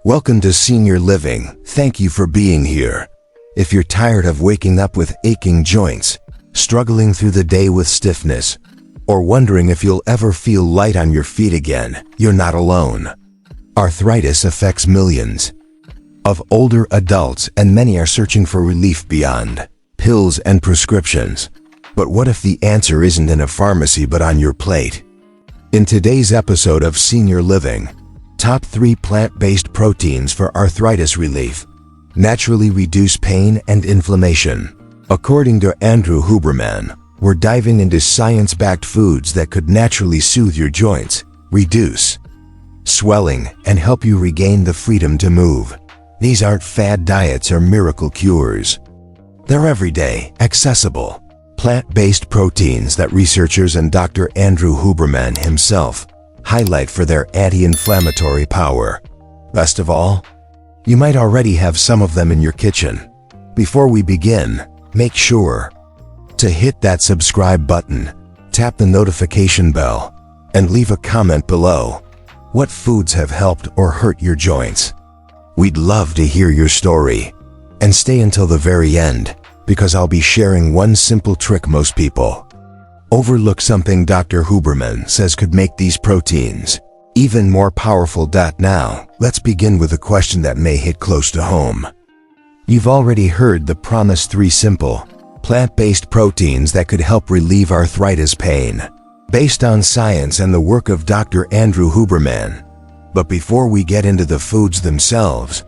Welcome to Senior Living. Thank you for being here. If you're tired of waking up with aching joints, struggling through the day with stiffness, or wondering if you'll ever feel light on your feet again, you're not alone. Arthritis affects millions of older adults, and many are searching for relief beyond pills and prescriptions. But what if the answer isn't in a pharmacy but on your plate? In today's episode of Senior Living, Top 3 Plant-Based Proteins for Arthritis Relief. Naturally reduce pain and inflammation. According to Andrew Huberman, we're diving into science-backed foods that could naturally soothe your joints, reduce swelling, and help you regain the freedom to move. These aren't fad diets or miracle cures. They're everyday, accessible, plant-based proteins that researchers and Dr. Andrew Huberman himself highlight for their anti-inflammatory power. Best of all, you might already have some of them in your kitchen. Before we begin, make sure to hit that subscribe button, tap the notification bell, and leave a comment below. What foods have helped or hurt your joints? We'd love to hear your story. And stay until the very end, because I'll be sharing one simple trick most people overlook, something Dr. Huberman says could make these proteins even more powerful. Now, let's begin with a question that may hit close to home. You've already heard the promised 3 simple, plant-based proteins that could help relieve arthritis pain, based on science and the work of Dr. Andrew Huberman. But before we get into the foods themselves,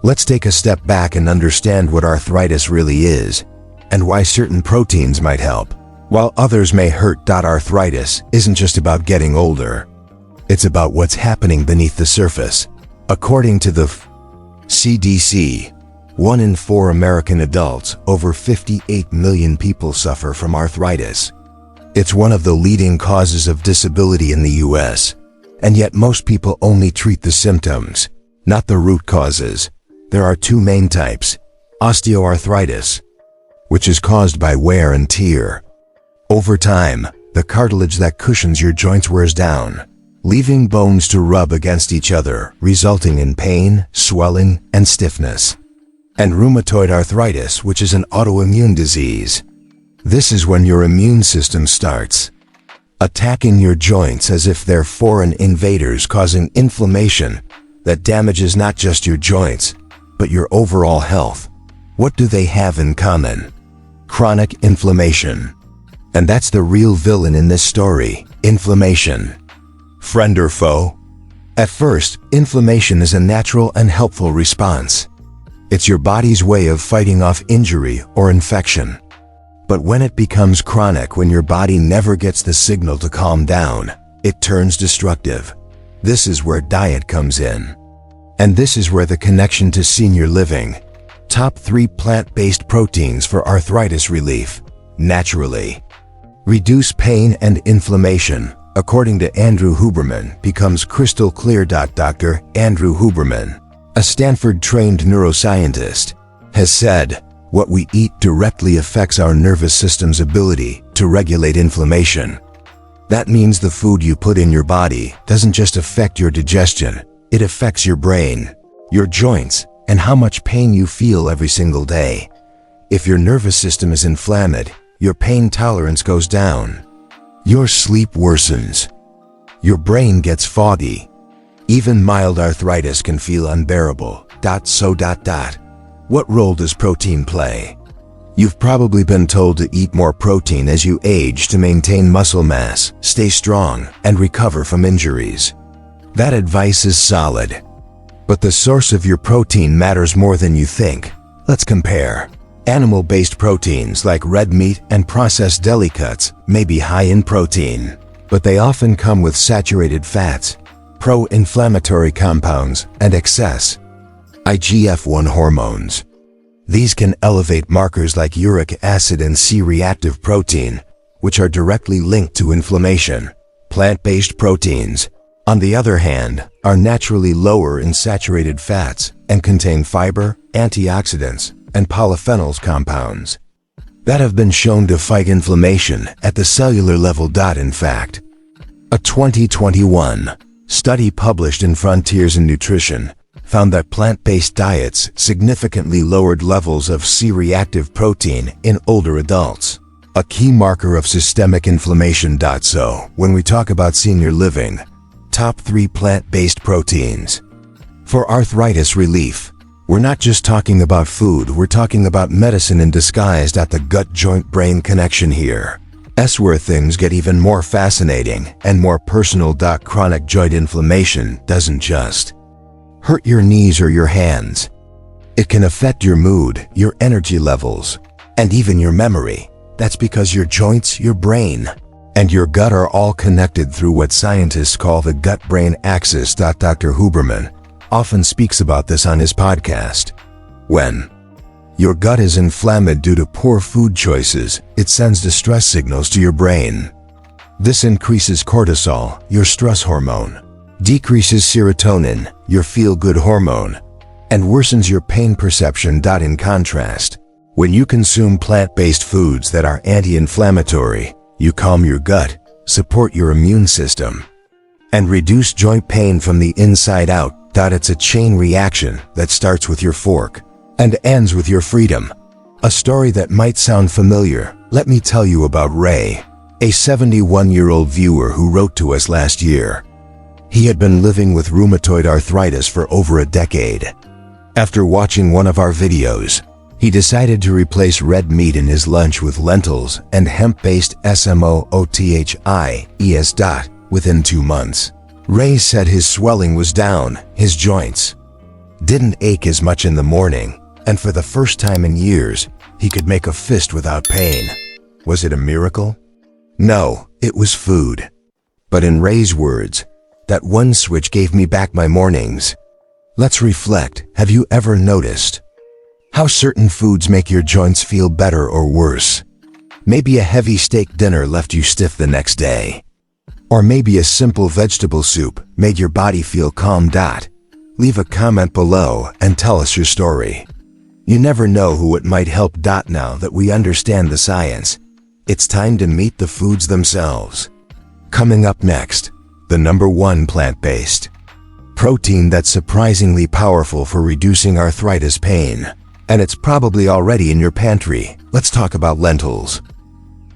let's take a step back and understand what arthritis really is, and why certain proteins might help, while others may hurt. Arthritis isn't just about getting older. It's about what's happening beneath the surface. According to the CDC, 1 in 4 American adults, over 58 million people, suffer from arthritis. It's one of the leading causes of disability in the US, and yet most people only treat the symptoms, not the root causes. There are 2 main types: osteoarthritis, which is caused by wear and tear. Over time, the cartilage that cushions your joints wears down, leaving bones to rub against each other, resulting in pain, swelling, and stiffness. And rheumatoid arthritis, which is an autoimmune disease. This is when your immune system starts attacking your joints as if they're foreign invaders, causing inflammation that damages not just your joints, but your overall health. What do they have in common? Chronic inflammation. And that's the real villain in this story: inflammation. Friend or foe? At first, inflammation is a natural and helpful response. It's your body's way of fighting off injury or infection. But when it becomes chronic, when your body never gets the signal to calm down, it turns destructive. This is where diet comes in. And this is where the connection to Senior Living. Top 3 plant-based proteins for arthritis relief. Naturally reduce pain and inflammation. According to Andrew Huberman, becomes crystal clear. Dr. Andrew Huberman, a Stanford-trained neuroscientist, has said, what we eat directly affects our nervous system's ability to regulate inflammation. That means the food you put in your body doesn't just affect your digestion, it affects your brain, your joints, and how much pain you feel every single day. If your nervous system is inflamed, your pain tolerance goes down. Your sleep worsens. Your brain gets foggy. Even mild arthritis can feel unbearable. What role does protein play? You've probably been told to eat more protein as you age to maintain muscle mass, stay strong, and recover from injuries. That advice is solid. But the source of your protein matters more than you think. Let's compare. Animal-based proteins like red meat and processed deli cuts may be high in protein, but they often come with saturated fats, pro-inflammatory compounds, and excess IGF-1 hormones. These can elevate markers like uric acid and C-reactive protein, which are directly linked to inflammation. Plant-based proteins, on the other hand, are naturally lower in saturated fats and contain fiber, antioxidants, and polyphenols compounds that have been shown to fight inflammation at the cellular level. In fact, a 2021 study published in Frontiers in Nutrition found that plant-based diets significantly lowered levels of C-reactive protein in older adults, a key marker of systemic inflammation. So, when we talk about senior living, top 3 plant-based proteins. For arthritis relief, we're not just talking about food, we're talking about medicine in disguise. The gut-joint-brain connection here. Where things get even more fascinating and more personal. Chronic joint inflammation doesn't just hurt your knees or your hands. It can affect your mood, your energy levels, and even your memory. That's because your joints, your brain, and your gut are all connected through what scientists call the gut-brain axis. Dr. Huberman often speaks about this on his podcast. When your gut is inflamed due to poor food choices, it sends distress signals to your brain. This increases cortisol, your stress hormone, decreases serotonin, your feel-good hormone, and worsens your pain perception. In contrast, when you consume plant-based foods that are anti-inflammatory, you calm your gut, support your immune system, and reduce joint pain from the inside out. It's a chain reaction that starts with your fork and ends with your freedom. A story that might sound familiar. Let me tell you about Ray, a 71-year-old viewer who wrote to us last year. He had been living with rheumatoid arthritis for over a decade. After watching one of our videos, he decided to replace red meat in his lunch with lentils and hemp-based SMOOTHIES. Within 2 months, Ray said his swelling was down, his joints didn't ache as much in the morning, and for the first time in years, he could make a fist without pain. Was it a miracle? No, it was food. But in Ray's words, that one switch gave me back my mornings. Let's reflect. Have you ever noticed how certain foods make your joints feel better or worse? Maybe a heavy steak dinner left you stiff the next day. Or maybe a simple vegetable soup made your body feel calm. Leave a comment below and tell us your story. You never know who it might help. Now that we understand the science, it's time to meet the foods themselves. Coming up next, the #1 plant-based protein that's surprisingly powerful for reducing arthritis pain. And it's probably already in your pantry. Let's talk about lentils.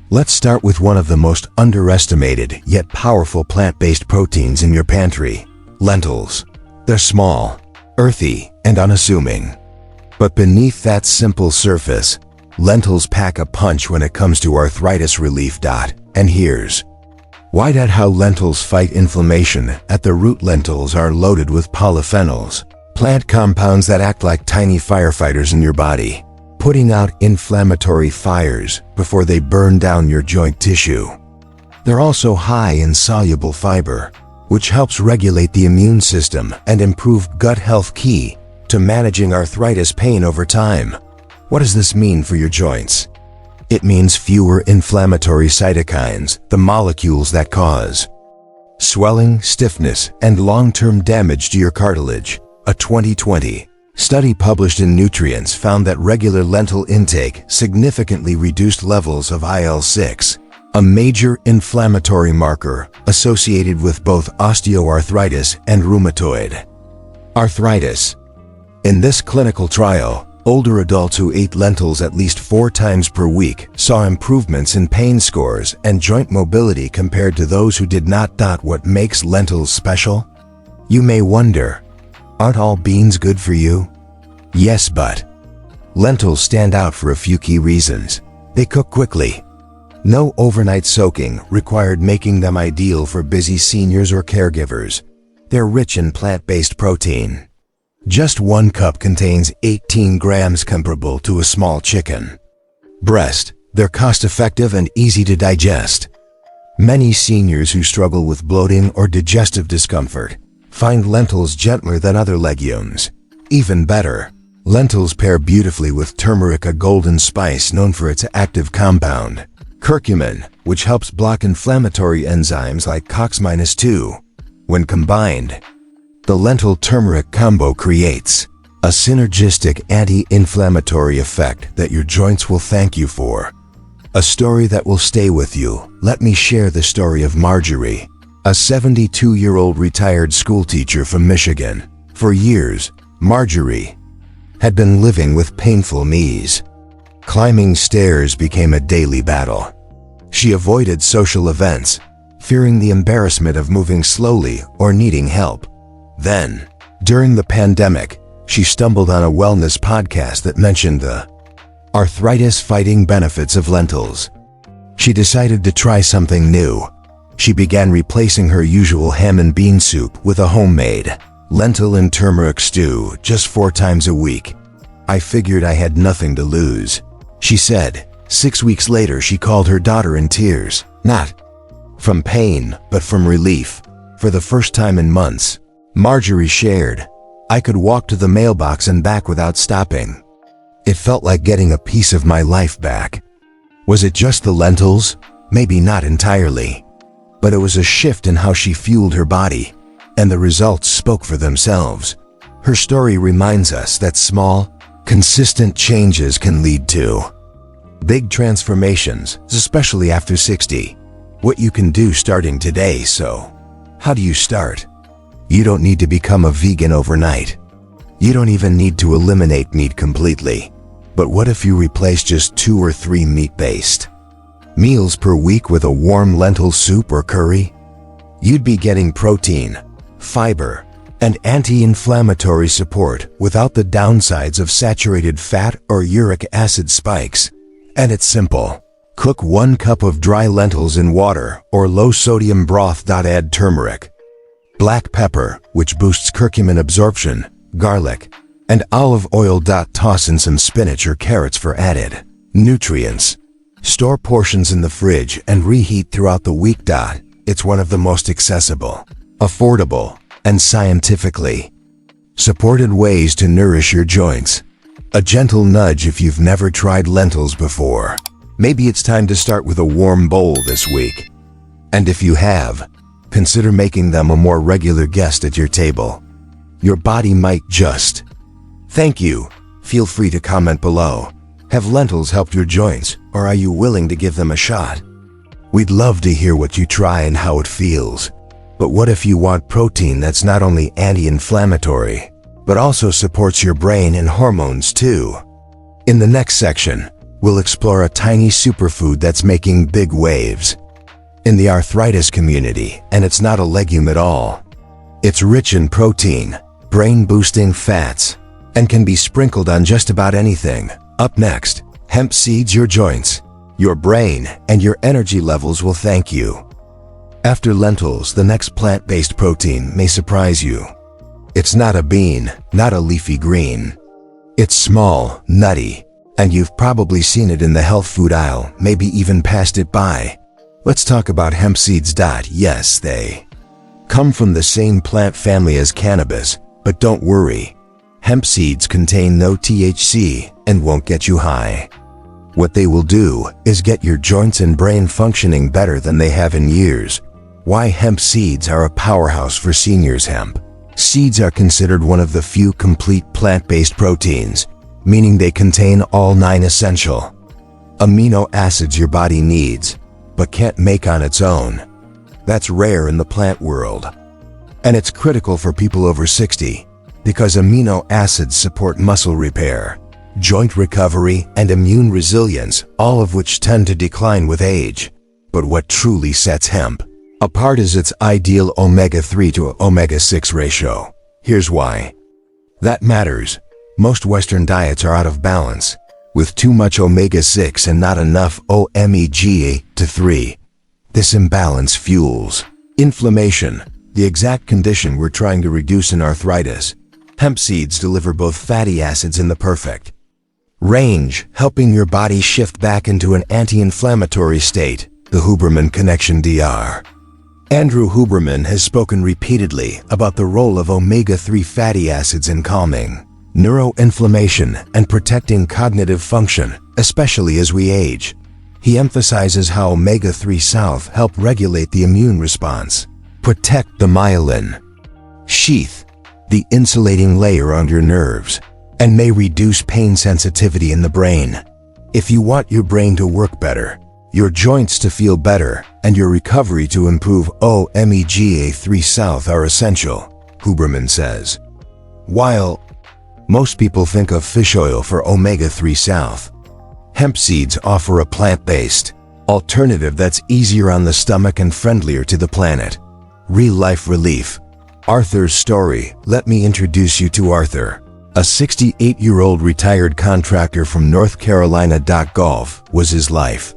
Let's start with one of the most underestimated yet powerful plant-based proteins in your pantry, lentils. They're small, earthy, and unassuming. But beneath that simple surface, lentils pack a punch when it comes to arthritis relief. And here's why. How lentils fight inflammation. At the root, lentils are loaded with polyphenols, plant compounds that act like tiny firefighters in your body, putting out inflammatory fires before they burn down your joint tissue. They're also high in soluble fiber, which helps regulate the immune system and improve gut health, key to managing arthritis pain over time. What does this mean for your joints? It means fewer inflammatory cytokines, the molecules that cause swelling, stiffness, and long-term damage to your cartilage. A 2020 study published in Nutrients found that regular lentil intake significantly reduced levels of IL-6, a major inflammatory marker associated with both osteoarthritis and rheumatoid arthritis. In this clinical trial, older adults who ate lentils at least 4 times per week saw improvements in pain scores and joint mobility compared to those who did not. What makes lentils special? You may wonder, aren't all beans good for you? Yes, but lentils stand out for a few key reasons. They cook quickly. No overnight soaking required, making them ideal for busy seniors or caregivers. They're rich in plant-based protein. Just 1 cup contains 18 grams, comparable to a small chicken breast. They're cost-effective and easy to digest. Many seniors who struggle with bloating or digestive discomfort find lentils gentler than other legumes. Even better, lentils pair beautifully with turmeric, a golden spice known for its active compound, curcumin, which helps block inflammatory enzymes like COX-2. When combined, the lentil-turmeric combo creates a synergistic anti-inflammatory effect that your joints will thank you for. A story that will stay with you. Let me share the story of Marjorie, a 72-year-old retired schoolteacher from Michigan. For years, Marjorie, had been living with painful knees. Climbing stairs became a daily battle. She avoided social events, fearing the embarrassment of moving slowly or needing help. Then, during the pandemic, she stumbled on a wellness podcast that mentioned the arthritis-fighting benefits of lentils. She decided to try something new. She began replacing her usual ham and bean soup with a homemade lentil and turmeric stew just 4 times a week. I figured I had nothing to lose, she said. 6 weeks later, she called her daughter in tears, not from pain, but from relief. For the first time in months, Marjorie shared, I could walk to the mailbox and back without stopping. It felt like getting a piece of my life back. Was it just the lentils? Maybe not entirely. But it was a shift in how she fueled her body, and the results spoke for themselves. Her story reminds us that small, consistent changes can lead to big transformations, especially after 60. What you can do starting today. So, how do you start? You don't need to become a vegan overnight. You don't even need to eliminate meat completely. But what if you replace just 2 or 3 meat-based meals per week with a warm lentil soup or curry? You'd be getting protein, fiber, and anti-inflammatory support without the downsides of saturated fat or uric acid spikes. And it's simple. Cook 1 cup of dry lentils in water or low-sodium broth. Add turmeric, black pepper, which boosts curcumin absorption, garlic, and olive oil. Toss in some spinach or carrots for added nutrients. Store portions in the fridge and reheat throughout the week. It's one of the most accessible, affordable, and scientifically supported ways to nourish your joints. A gentle nudge if you've never tried lentils before. Maybe it's time to start with a warm bowl this week. And if you have, consider making them a more regular guest at your table. Your body might just thank you. Feel free to comment below. Have lentils helped your joints, or are you willing to give them a shot? We'd love to hear what you try and how it feels. But what if you want protein that's not only anti-inflammatory, but also supports your brain and hormones too? In the next section, we'll explore a tiny superfood that's making big waves in the arthritis community, and it's not a legume at all. It's rich in protein, brain-boosting fats, and can be sprinkled on just about anything. Up next, hemp seeds. Your joints, your brain, and your energy levels will thank you. After lentils, the next plant-based protein may surprise you. It's not a bean, not a leafy green. It's small, nutty, and you've probably seen it in the health food aisle, maybe even passed it by. Let's talk about hemp seeds. Yes, they come from the same plant family as cannabis, but don't worry. Hemp seeds contain no THC and won't get you high. What they will do is get your joints and brain functioning better than they have in years. Why hemp seeds are a powerhouse for seniors. Hemp seeds are considered one of the few complete plant-based proteins, meaning they contain all 9 essential amino acids your body needs, but can't make on its own. That's rare in the plant world. And it's critical for people over 60, because amino acids support muscle repair, joint recovery, and immune resilience, all of which tend to decline with age. But what truly sets hemp apart is its ideal omega-3 to omega-6 ratio. Here's why that matters. Most Western diets are out of balance, with too much omega-6 and not enough omega-3. This imbalance fuels inflammation, the exact condition we're trying to reduce in arthritis. Hemp seeds deliver both fatty acids in the perfect range, helping your body shift back into an anti-inflammatory state. The Huberman Connection. Dr. Andrew Huberman has spoken repeatedly about the role of omega-3 fatty acids in calming neuroinflammation and protecting cognitive function, especially as we age. He emphasizes how omega-3 Soothe help regulate the immune response, protect the myelin sheath, the insulating layer on your nerves, and may reduce pain sensitivity in the brain. If you want your brain to work better, your joints to feel better, and your recovery to improve, omega-3 Soothe are essential, Huberman says. While Most people think of fish oil for omega-3 South. Hemp seeds offer a plant-based alternative that's easier on the stomach and friendlier to the planet. Real-life relief. Arthur's story. Let me introduce you to Arthur. A 68-year-old retired contractor from North Carolina. Golf was his life.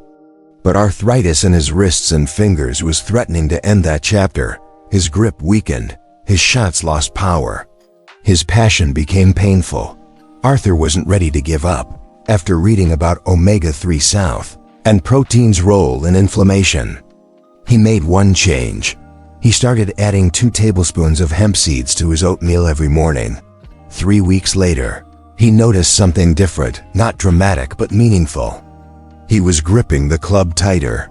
But arthritis in his wrists and fingers was threatening to end that chapter. His grip weakened. His shots lost power. His passion became painful. Arthur wasn't ready to give up. After reading about omega-3 South and protein's role in inflammation, he made one change. He started adding 2 tablespoons of hemp seeds to his oatmeal every morning. 3 weeks later, he noticed something different, not dramatic but meaningful. He was gripping the club tighter.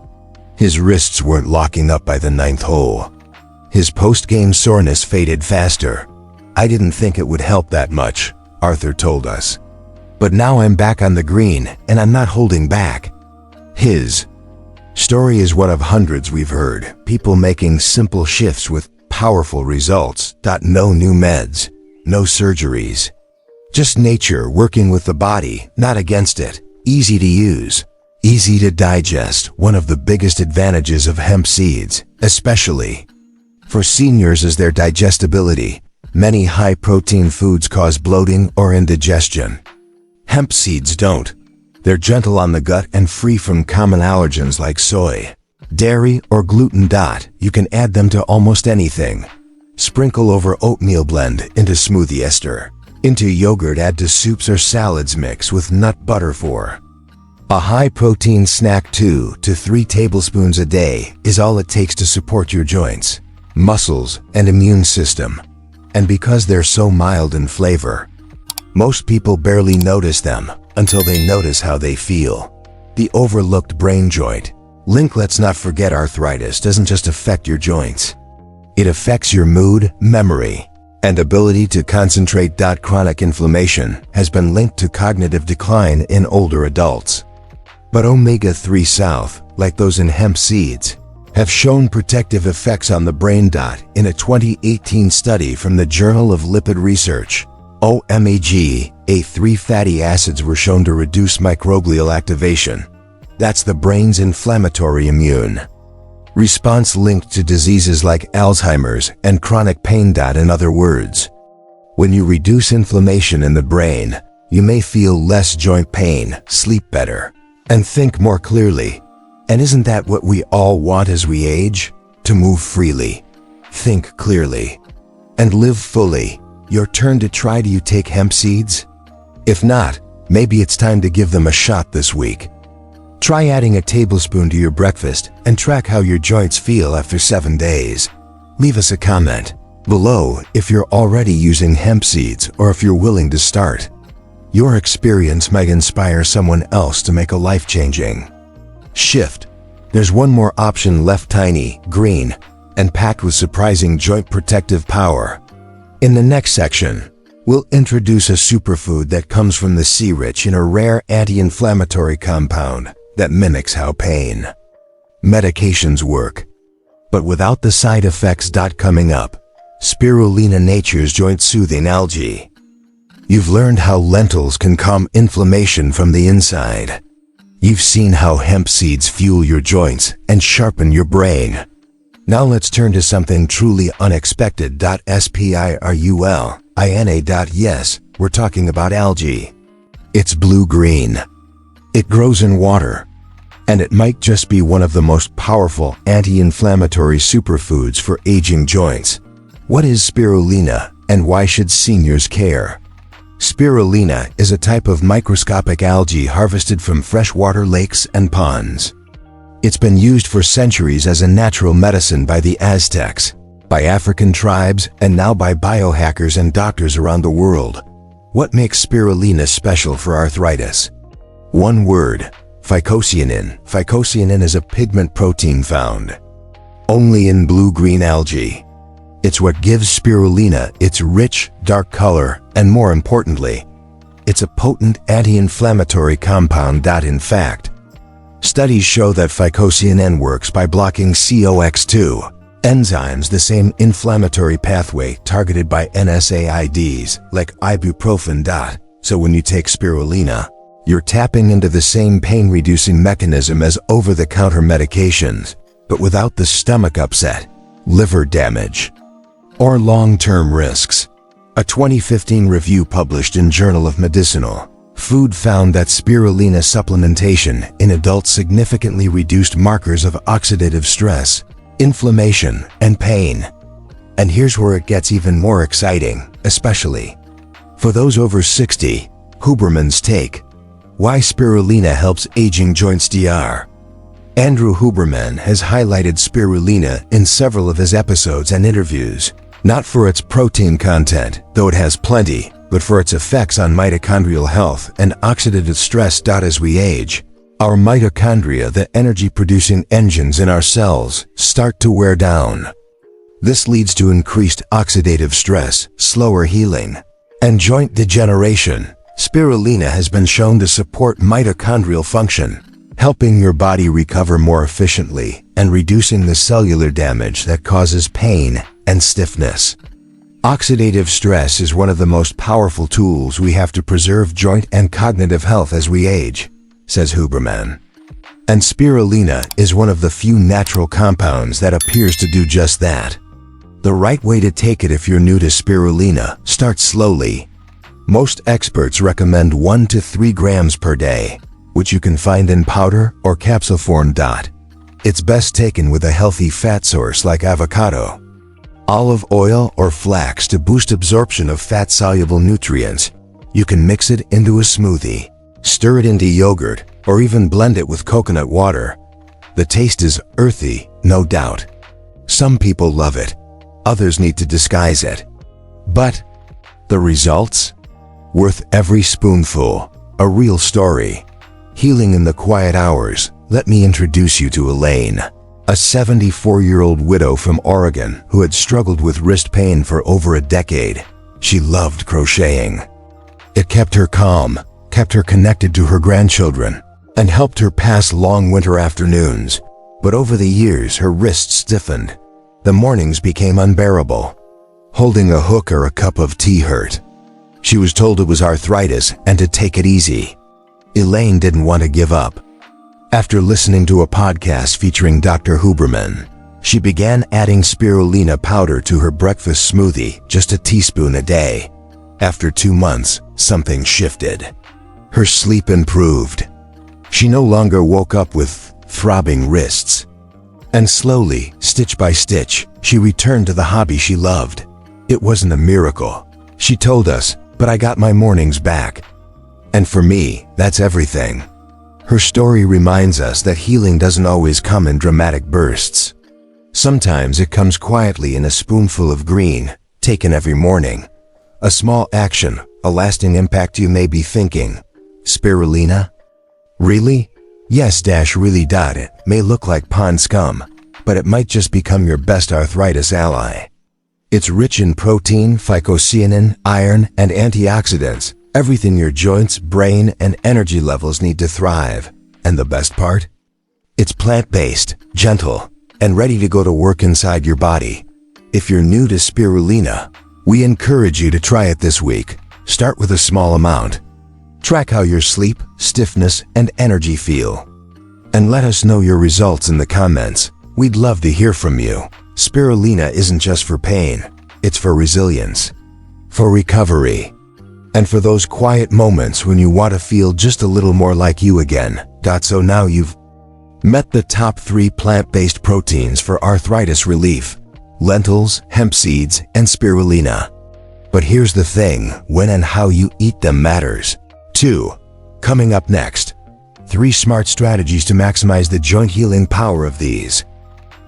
His wrists weren't locking up by the 9th hole. His post-game soreness faded faster. I didn't think it would help that much, Arthur told us. But now I'm back on the green, and I'm not holding back. His story is one of hundreds we've heard, people making simple shifts with powerful results. No new meds, no surgeries. Just nature working with the body, not against it. Easy to use, easy to digest. One of the biggest advantages of hemp seeds, especially for seniors, is their digestibility. Many high-protein foods cause bloating or indigestion. Hemp seeds don't. They're gentle on the gut and free from common allergens like soy, dairy, or gluten. You can add them to almost anything. Sprinkle over oatmeal, blend into smoothie ester, into yogurt, add to soups or salads, mix with nut butter for a high-protein snack. 2 to 3 tablespoons a day is all it takes to support your joints, muscles, and immune system. And because they're so mild in flavor, most people barely notice them until they notice how they feel. The overlooked brain joint link. Let's not forget, arthritis doesn't just affect your joints. It affects your mood, memory, and ability to concentrate. Chronic inflammation has been linked to cognitive decline in older adults. But omega-3 South, like those in hemp seeds, have shown protective effects on the brain. In a 2018 study from the Journal of Lipid Research, omega-3 fatty acids were shown to reduce microglial activation. That's the brain's inflammatory immune response linked to diseases like Alzheimer's and chronic pain. In other words, when you reduce inflammation in the brain, you may feel less joint pain, sleep better, and think more clearly. And isn't that what we all want as we age? To move freely, think clearly, and live fully. Your turn to try. Do you take hemp seeds? If not, maybe it's time to give them a shot this week. Try adding a tablespoon to your breakfast and track how your joints feel after 7 days. Leave us a comment below if you're already using hemp seeds or if you're willing to start. Your experience might inspire someone else to make a life-changing shift. There's one more option left: tiny, green, and packed with surprising joint protective power. In the next section, we'll introduce a superfood that comes from the sea, rich in a rare anti-inflammatory compound that mimics how pain medications work, but without the side effects. Coming up, Spirulina, nature's joint-soothing algae. You've learned how lentils can calm inflammation from the inside. You've seen how hemp seeds fuel your joints and sharpen your brain. Now let's turn to something truly unexpected. Spirulina. Yes, we're talking about algae. It's blue-green. It grows in water. And it might just be one of the most powerful anti-inflammatory superfoods for aging joints. What is spirulina, and why should seniors care? Spirulina is a type of microscopic algae harvested from freshwater lakes and ponds. It's been used for centuries as a natural medicine by the Aztecs, by African tribes, and now by biohackers and doctors around the world. What makes spirulina special for arthritis? One word: phycocyanin. Phycocyanin is a pigment protein found only in blue-green algae. It's what gives spirulina its rich, dark color, and more importantly, it's a potent anti-inflammatory compound. In fact, studies show that phycocyanin works by blocking COX-2 Enzymes, the same inflammatory pathway targeted by NSAIDs like ibuprofen. So when you take spirulina, you're tapping into the same pain-reducing mechanism as over-the-counter medications, but without the stomach upset, liver damage, or long-term risks. A 2015 review published in Journal of Medicinal Food found that spirulina supplementation in adults significantly reduced markers of oxidative stress, inflammation, and pain. And here's where it gets even more exciting, especially for those over 60. Huberman's take: why spirulina helps aging joints. Dr. Andrew Huberman has highlighted spirulina in several of his episodes and interviews, not for its protein content, though it has plenty, but for its effects on mitochondrial health and oxidative stress. As we age, our mitochondria, the energy-producing engines in our cells, start to wear down. This leads to increased oxidative stress, slower healing, and joint degeneration. Spirulina has been shown to support mitochondrial function, helping your body recover more efficiently and reducing the cellular damage that causes pain and stiffness. Oxidative stress is one of the most powerful tools we have to preserve joint and cognitive health as we age, says Huberman. And spirulina is one of the few natural compounds that appears to do just that. The right way to take it: if you're new to spirulina, start slowly. Most experts recommend 1 to 3 grams per day, which you can find in powder or capsule form. It's best taken with a healthy fat source like avocado, olive oil, or flax to boost absorption of fat-soluble nutrients. You can mix it into a smoothie, stir it into yogurt, or even blend it with coconut water. The taste is earthy, no doubt. Some people love it, others need to disguise it. But the results? Worth every spoonful. A real story. Healing in the quiet hours. Let me introduce you to Elaine, a 74-year-old widow from Oregon who had struggled with wrist pain for over a decade. She loved crocheting. It kept her calm, kept her connected to her grandchildren, and helped her pass long winter afternoons. But over the years, her wrists stiffened. The mornings became unbearable. Holding a hook or a cup of tea hurt. She was told it was arthritis and to take it easy. Elaine didn't want to give up. After listening to a podcast featuring Dr. Huberman, she began adding spirulina powder to her breakfast smoothie, just a teaspoon a day. After 2 months, something shifted. Her sleep improved. She no longer woke up with throbbing wrists. And slowly, stitch by stitch, she returned to the hobby she loved. It wasn't a miracle, she told us, but I got my mornings back. And for me, that's everything. Her story reminds us that healing doesn't always come in dramatic bursts. Sometimes it comes quietly in a spoonful of green, taken every morning. A small action, a lasting impact. You may be thinking, spirulina? Really? Yes, really. It may look like pond scum, but it might just become your best arthritis ally. It's rich in protein, phycocyanin, iron, and antioxidants. Everything your joints, brain, and energy levels need to thrive. And the best part? It's plant-based, gentle, and ready to go to work inside your body. If you're new to spirulina, we encourage you to try it this week. Start with a small amount. Track how your sleep, stiffness, and energy feel. And let us know your results in the comments. We'd love to hear from you. Spirulina isn't just for pain, it's for resilience, for recovery, and for those quiet moments when you want to feel just a little more like you again. So now you've met the top 3 plant-based proteins for arthritis relief: lentils, hemp seeds, and spirulina. But here's the thing, when and how you eat them matters. 2. Coming up next, 3 smart strategies to maximize the joint healing power of these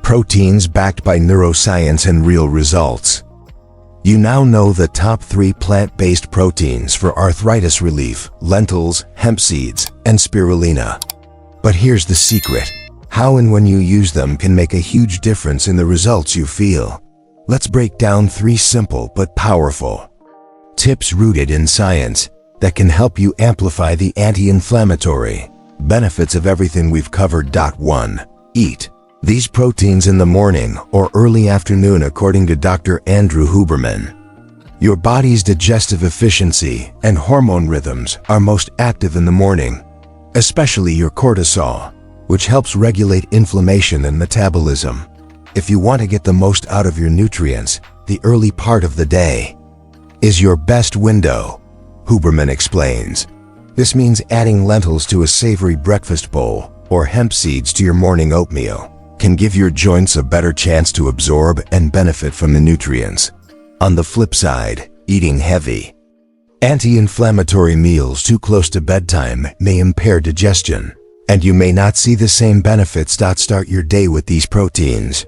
proteins backed by neuroscience and real results. You now know the top 3 plant-based proteins for arthritis relief: lentils, hemp seeds, and spirulina. But here's the secret. How and when you use them can make a huge difference in the results you feel. Let's break down 3 simple but powerful tips rooted in science that can help you amplify the anti-inflammatory benefits of everything we've covered. 1. Eat These proteins in the morning or early afternoon, according to Dr. Andrew Huberman. Your body's digestive efficiency and hormone rhythms are most active in the morning, especially your cortisol, which helps regulate inflammation and metabolism. If you want to get the most out of your nutrients, the early part of the day is your best window, Huberman explains. This means adding lentils to a savory breakfast bowl or hemp seeds to your morning oatmeal can give your joints a better chance to absorb and benefit from the nutrients. On the flip side, eating heavy, anti-inflammatory meals too close to bedtime may impair digestion, and you may not see the same benefits. Start your day with these proteins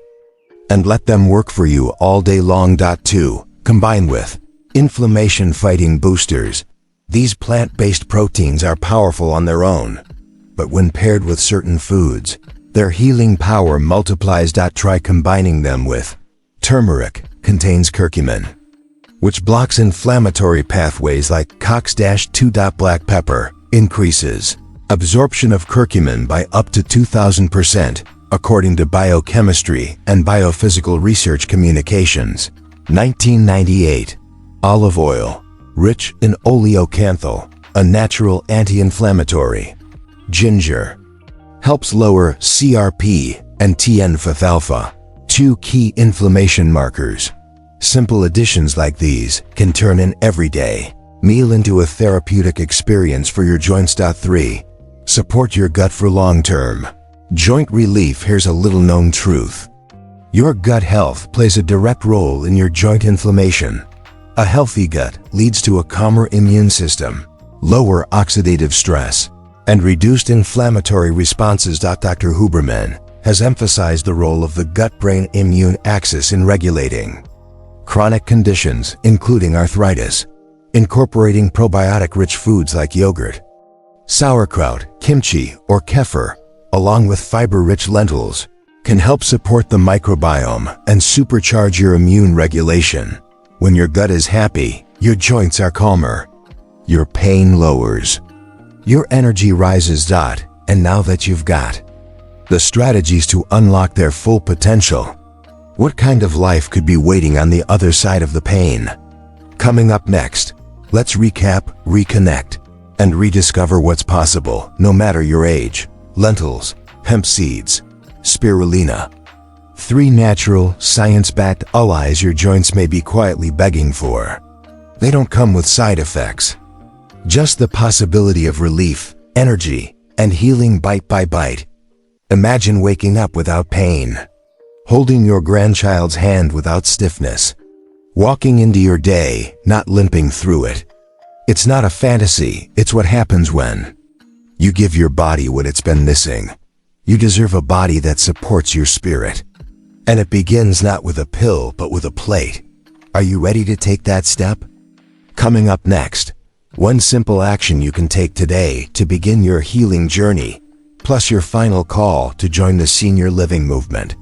and let them work for you all day long. 2. Combine with inflammation-fighting boosters. These plant-based proteins are powerful on their own, but when paired with certain foods, their healing power multiplies. Try combining them with turmeric, contains curcumin, which blocks inflammatory pathways like COX-2. Black pepper increases absorption of curcumin by up to 2,000%, according to Biochemistry and Biophysical Research Communications, 1998. Olive oil, rich in oleocanthal, a natural anti-inflammatory. Ginger helps lower CRP and TNF-alpha, two key inflammation markers. Simple additions like these can turn an everyday meal into a therapeutic experience for your joints. 3. Support your gut for long-term joint relief. Here's a little-known truth. Your gut health plays a direct role in your joint inflammation. A healthy gut leads to a calmer immune system, lower oxidative stress, and reduced inflammatory responses. Dr. Huberman has emphasized the role of the gut-brain immune axis in regulating chronic conditions, including arthritis. Incorporating probiotic-rich foods like yogurt, sauerkraut, kimchi, or kefir, along with fiber-rich lentils, can help support the microbiome and supercharge your immune regulation. When your gut is happy, your joints are calmer, your pain lowers, your energy rises. And now that you've got the strategies to unlock their full potential, what kind of life could be waiting on the other side of the pain? Coming up next, let's recap, reconnect, and rediscover what's possible, no matter your age. Lentils, hemp seeds, spirulina. 3 natural, science-backed allies your joints may be quietly begging for. They don't come with side effects, just the possibility of relief, energy, and healing bite by bite. Imagine waking up without pain, holding your grandchild's hand without stiffness, walking into your day, not limping through it. It's not a fantasy, it's what happens when you give your body what it's been missing. You deserve a body that supports your spirit. And it begins not with a pill, but with a plate. Are you ready to take that step? Coming up next, one simple action you can take today to begin your healing journey, plus your final call to join the senior living movement.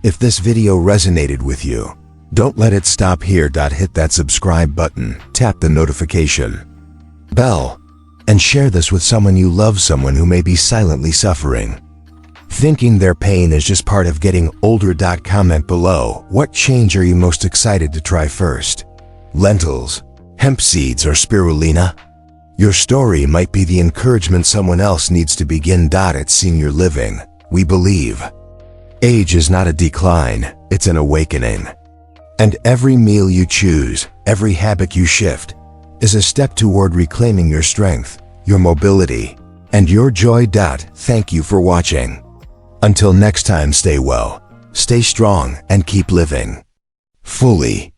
If this video resonated with you, don't let it stop here. Hit that subscribe button, tap the notification bell, and share this with someone you love, someone who may be silently suffering, thinking their pain is just part of getting older. Comment below, what change are you most excited to try first? Lentils, hemp seeds, or spirulina? Your story might be the encouragement someone else needs to begin. At Senior Living, we believe age is not a decline, it's an awakening. And every meal you choose, every habit you shift, is a step toward reclaiming your strength, your mobility, and your joy. Thank you for watching. Until next time, stay well, stay strong, and keep living fully.